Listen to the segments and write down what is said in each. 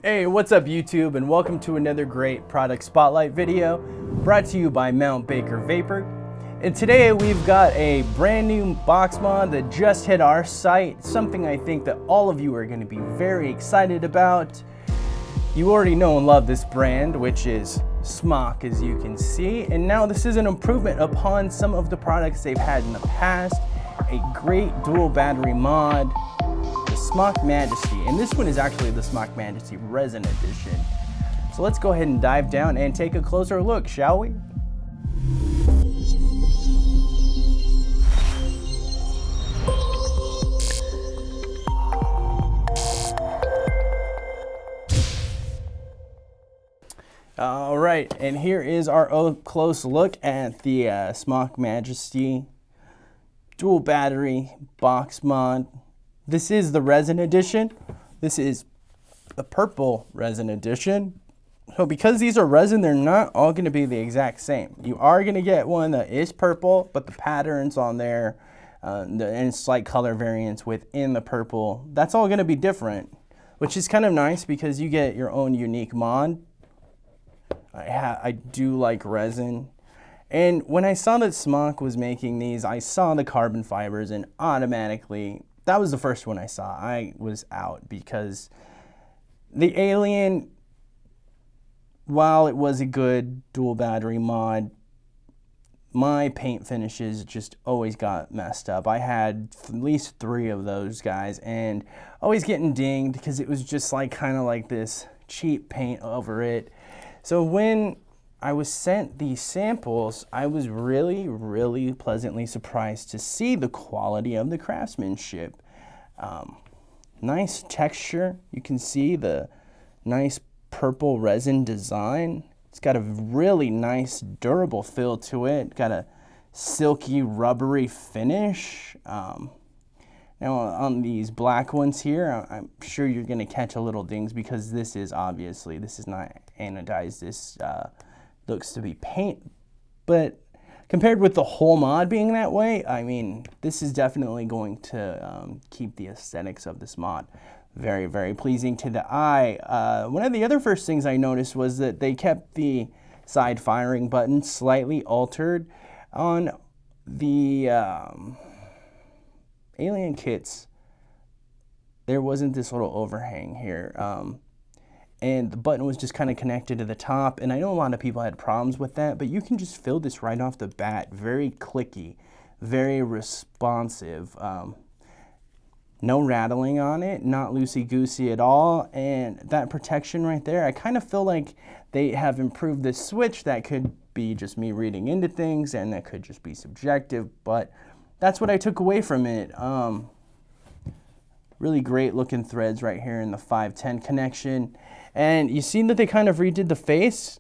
Hey, what's up YouTube, and welcome to another great product spotlight video brought to you by Mount Baker Vapor. And today we've got a brand new box mod that just hit our site, something I think that all of you are going to be very excited about. You already know and love this brand, which is SMOK, as you can see, and now this is an improvement upon some of the products they've had in the past. A great dual battery mod, the SMOK Majesty, and this one is actually the SMOK Majesty Resin Edition. So let's go ahead and dive down and take a closer look, shall we? All right, and here is our close look at the SMOK Majesty dual battery box mod. This is the resin edition. This is the purple resin edition. So because these are resin, they're not all going to be the exact same. You are going to get one that is purple, but the patterns on there and slight color variants within the purple, that's all going to be different, which is kind of nice because you get your own unique mod. I do like resin. And when I saw that SMOK was making these, I saw the carbon fibers and automatically, that was the first one I saw. I was out because the Alien, while it was a good dual battery mod, my paint finishes just always got messed up. I had at least 3 of those guys and always getting dinged because it was just like kind of like this cheap paint over it. So when I was sent these samples, I was really pleasantly surprised to see the quality of the craftsmanship. Nice texture. You can see the nice purple resin design. It's got a really nice durable feel to it. Got a silky rubbery finish. Now on these black ones here, I'm sure you're gonna catch a little dings because this is not anodized. This looks to be paint, but compared with the whole mod being that way, I mean, this is definitely going to keep the aesthetics of this mod very pleasing to the eye. One of the other first things I noticed was that they kept the side firing button slightly altered. On the Alien kits, there wasn't this little overhang here. And the button was just kind of connected to the top, and I know a lot of people had problems with that, but you can just feel this right off the bat. Very clicky, very responsive. No rattling on it, not loosey-goosey at all, and that protection right there, I kind of feel like they have improved this switch. That could be just me reading into things, and that could just be subjective, but that's what I took away from it. Really great looking threads right here in the 510 connection. And you see that they kind of redid the face.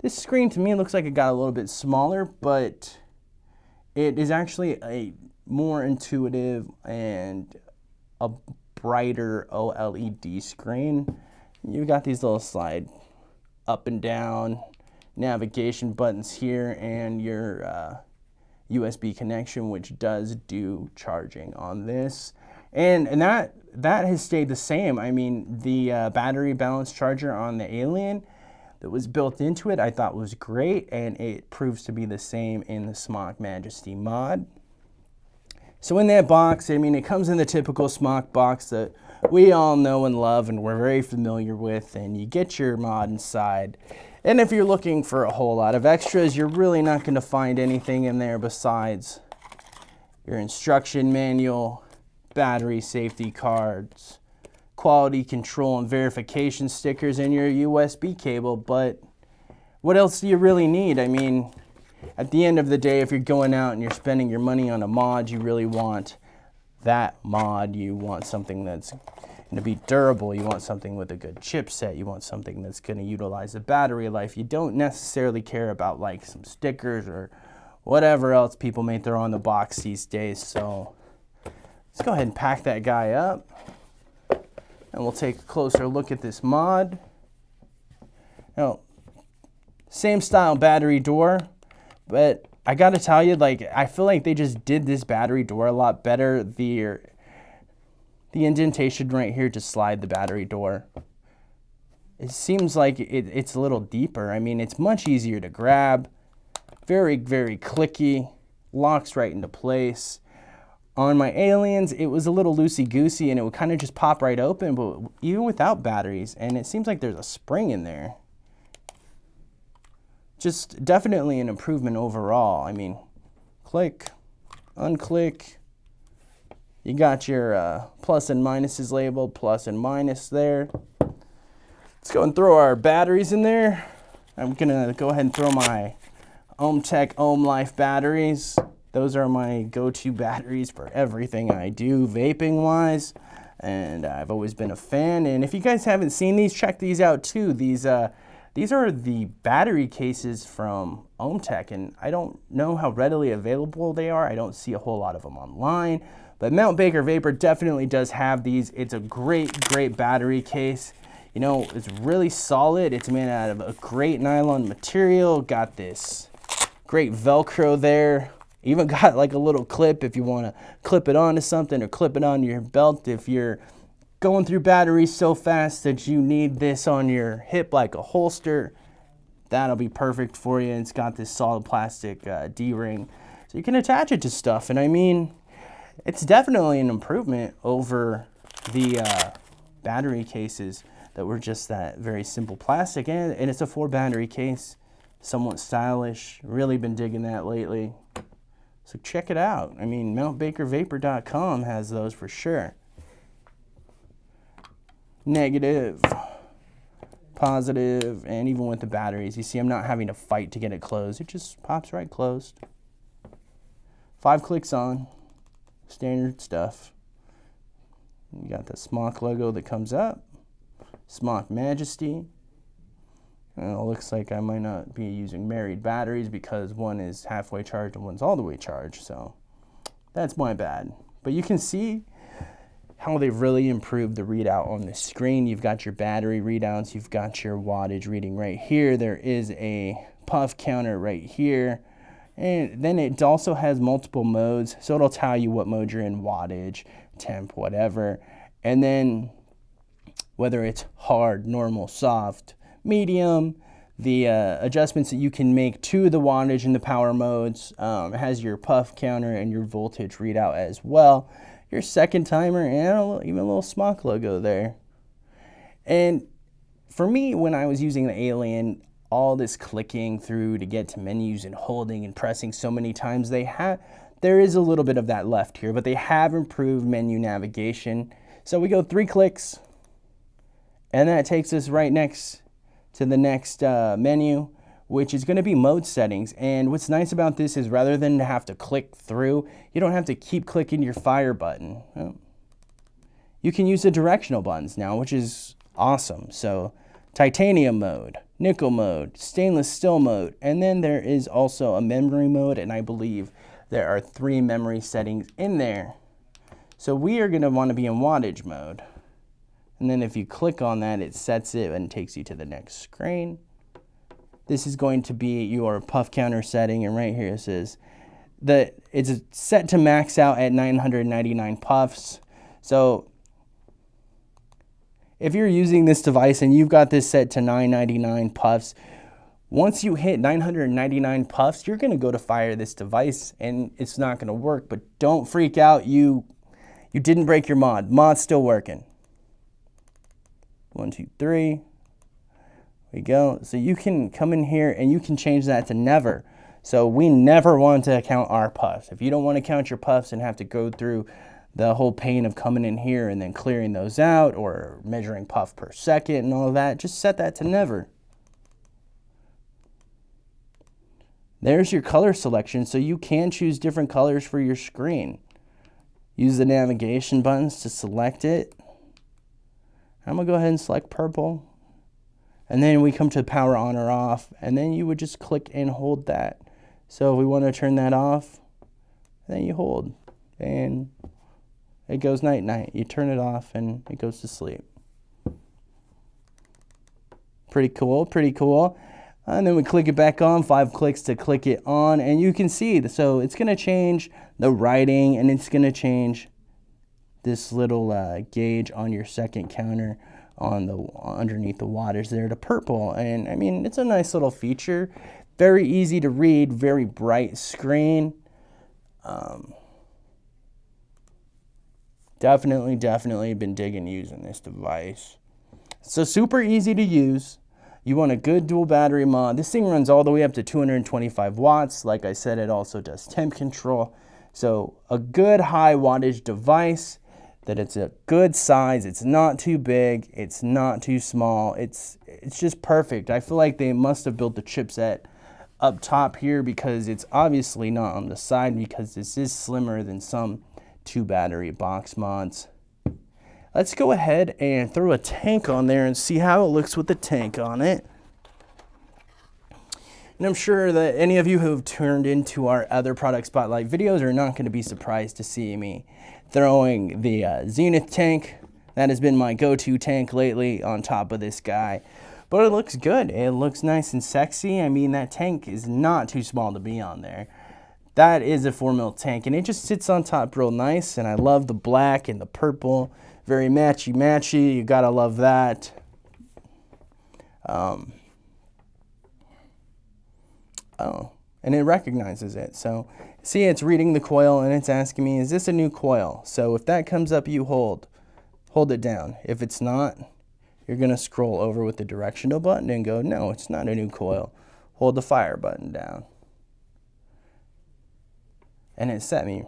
This screen to me looks like it got a little bit smaller, but it is actually a more intuitive and a brighter OLED screen. You've got these little slide up and down navigation buttons here and your USB connection, which does do charging on this. And that has stayed the same. I mean, the battery balance charger on the Alien that was built into it, I thought was great, and it proves to be the same in the SMOK Majesty mod. So in that box, I mean, it comes in the typical SMOK box that we all know and love and we're very familiar with, and you get your mod inside. And if you're looking for a whole lot of extras, you're really not going to find anything in there besides your instruction manual, battery safety cards, quality control and verification stickers, and your USB cable. But what else do you really need? I mean, at the end of the day, if you're going out and you're spending your money on a mod, you really want that mod. You want something that's going to be durable. You want something with a good chipset. You want something that's going to utilize the battery life. You don't necessarily care about like some stickers or whatever else people may throw on the box these days. So let's go ahead and pack that guy up, and we'll take a closer look at this mod. Now, same style battery door, but I gotta tell you, like, I feel like they just did this battery door a lot better. the indentation right here to slide the battery door. It seems like it's a little deeper. I mean, it's much easier to grab. Very, very clicky. Locks right into place. On my Aliens, it was a little loosey-goosey and it would kind of just pop right open, but even without batteries. And it seems like there's a spring in there. Just definitely an improvement overall. I mean, click, unclick. You got your plus and minuses labeled, plus and minus there. Let's go and throw our batteries in there. I'm gonna go ahead and throw my OhmTech Ohm Life batteries. Those are my go-to batteries for everything I do vaping wise. And I've always been a fan. And if you guys haven't seen these, check these out too. These are the battery cases from OhmTech, and I don't know how readily available they are. I don't see a whole lot of them online, but Mount Baker Vapor definitely does have these. It's a great, great battery case. You know, it's really solid. It's made out of a great nylon material. Got this great Velcro there. Even got like a little clip if you want to clip it onto something or clip it on your belt if you're going through batteries so fast that you need this on your hip like a holster. That'll be perfect for you. And it's got this solid plastic D-ring, so you can attach it to stuff. And I mean, it's definitely an improvement over the battery cases that were just that very simple plastic. And it's a 4 battery case, somewhat stylish. Really been digging that lately. So check it out. I mean, mountbakervapor.com has those for sure. Negative, positive, and even with the batteries, you see I'm not having to fight to get it closed. It just pops right closed. 5 clicks on, standard stuff. You got the SMOK logo that comes up, SMOK Majesty. And it looks like I might not be using married batteries because one is halfway charged and one's all the way charged, so that's my bad. But you can see how they've really improved the readout on the screen. You've got your battery readouts, you've got your wattage reading right here. There is a puff counter right here. And then it also has multiple modes, so it'll tell you what mode you're in, wattage, temp, whatever. And then whether it's hard, normal, soft, medium, the adjustments that you can make to the wattage and the power modes. It has your puff counter and your voltage readout as well. Your second timer and even a little SMOK logo there. And for me, when I was using the Alien, all this clicking through to get to menus and holding and pressing so many times, there is a little bit of that left here, but they have improved menu navigation. So we go 3 clicks, and that takes us right next to the next menu, which is going to be mode settings. And what's nice about this is rather than to have to click through, you don't have to keep clicking your fire button. You can use the directional buttons now, which is awesome. So titanium mode, nickel mode, stainless steel mode, and then there is also a memory mode, and I believe there are 3 memory settings in there. So we are going to want to be in wattage mode. And then if you click on that, it sets it and takes you to the next screen. This is going to be your puff counter setting, and right here it says that it's set to max out at 999 puffs. So if you're using this device and you've got this set to 999 puffs, once you hit 999 puffs, you're going to go to fire this device and it's not going to work. But don't freak out. You didn't break your mod. Mod's still working. 1, 2, 3. We go. So you can come in here and you can change that to never. So we never want to count our puffs. If you don't want to count your puffs and have to go through the whole pain of coming in here and then clearing those out or measuring puff per second and all of that, just set that to never. There's your color selection, so you can choose different colors for your screen. Use the navigation buttons to select it. I'm going to go ahead and select purple. And then we come to power on or off, and then you would just click and hold that. So if we want to turn that off, then you hold, and it goes night-night. You turn it off, and it goes to sleep. Pretty cool, pretty cool. And then we click it back on, 5 clicks to click it on, and you can see, so it's going to change the writing, and it's going to change this little gauge on your second counter on the underneath the wattage there to purple. And I mean, it's a nice little feature. Very easy to read, very bright screen. Definitely been digging using this device. So super easy to use. You want a good dual battery mod. This thing runs all the way up to 225 watts. Like I said, it also does temp control. So a good high wattage device, that it's a good size. It's not too big. It's not too small. It's just perfect. I feel like they must have built the chipset up top here, because it's obviously not on the side, because this is slimmer than some 2 battery box mods. Let's go ahead and throw a tank on there and see how it looks with the tank on it. And I'm sure that any of you who have turned into our other product spotlight videos are not going to be surprised to see me throwing the Zenith tank. That has been my go-to tank lately on top of this guy. But it looks good. It looks nice and sexy. I mean, that tank is not too small to be on there. That is a 4mm tank, and it just sits on top real nice. And I love the black and the purple. Very matchy-matchy. You gotta love that. And it recognizes it. So see, it's reading the coil and it's asking me, is this a new coil? So if that comes up, you hold it down. If it's not, you're gonna scroll over with the directional button and go, no, it's not a new coil. Hold the fire button down. And it set me.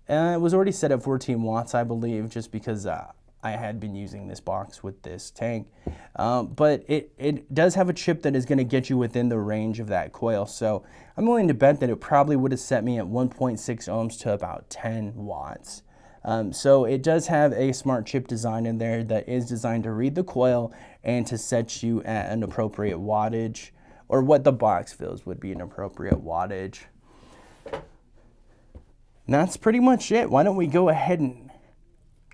It was already set at 14 watts, I believe, just because I had been using this box with this tank. But it does have a chip that is going to get you within the range of that coil. So I'm willing to bet that it probably would have set me at 1.6 ohms to about 10 watts. So it does have a smart chip design in there that is designed to read the coil and to set you at an appropriate wattage, or what the box feels would be an appropriate wattage. And that's pretty much it. Why don't we go ahead and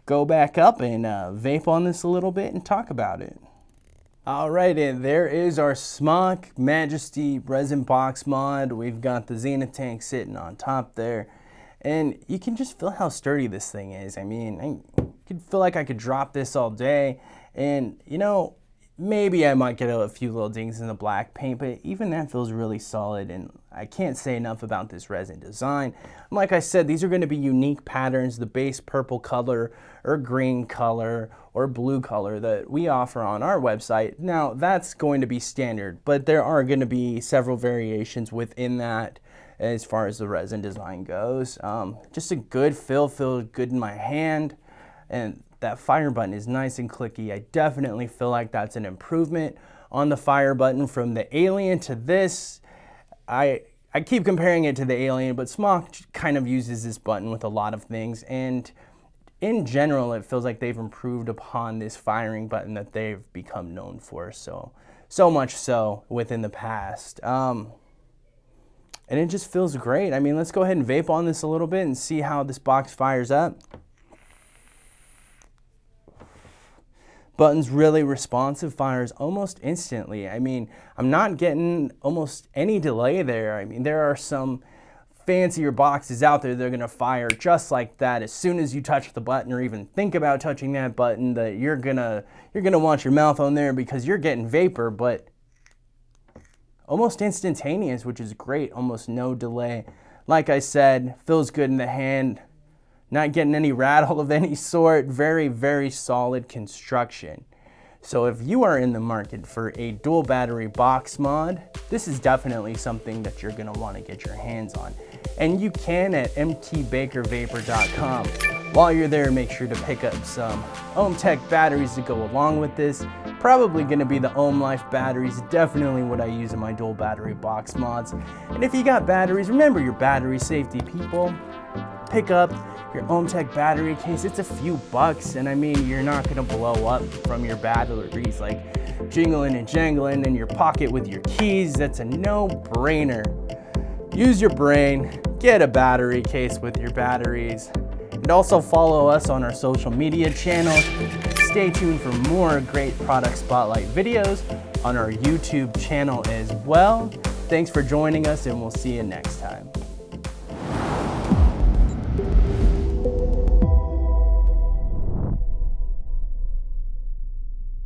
go back up and vape on this a little bit and talk about it. All right, and there is our SMOK Majesty Resin box mod. We've got the Zenith tank sitting on top there. And you can just feel how sturdy this thing is. I mean, I could feel like I could drop this all day. And, you know, maybe I might get a few little dings in the black paint, but even that feels really solid. And I can't say enough about this resin design. Like I said, these are going to be unique patterns. The base purple color or green color or blue color that we offer on our website. Now, that's going to be standard, but there are going to be several variations within that as far as the resin design goes. Just a good feel, feels good in my hand. And that fire button is nice and clicky. I definitely feel like that's an improvement on the fire button from the Alien to this. I keep comparing it to the Alien, but SMOK kind of uses this button with a lot of things. And in general, it feels like they've improved upon this firing button that they've become known for. So much so within the past. And it just feels great. I mean, let's go ahead and vape on this a little bit and see how this box fires up. Button's really responsive, fires almost instantly. I mean, I'm not getting almost any delay there. I mean, there are some fancier boxes out there that are gonna fire just like that. As soon as you touch the button or even think about touching that button, that you're gonna want your mouth on there because you're getting vapor, but almost instantaneous, which is great, almost no delay. Like I said, feels good in the hand. Not getting any rattle of any sort. Very, very solid construction. So if you are in the market for a dual battery box mod, this is definitely something that you're going to want to get your hands on. And you can at mtbakervapor.com. While you're there, make sure to pick up some OhmTech batteries to go along with this. Probably going to be the Ohm Life batteries, definitely what I use in my dual battery box mods. And if you got batteries, remember your battery safety, people. Pick up your OhmTech battery case. It's a few bucks, and I mean, you're not gonna blow up from your batteries like jingling and jangling in your pocket with your keys. That's a no-brainer. Use your brain, get a battery case with your batteries, and also follow us on our social media channels. Stay tuned for more great product spotlight videos on our YouTube channel as well. Thanks for joining us, and we'll see you next time.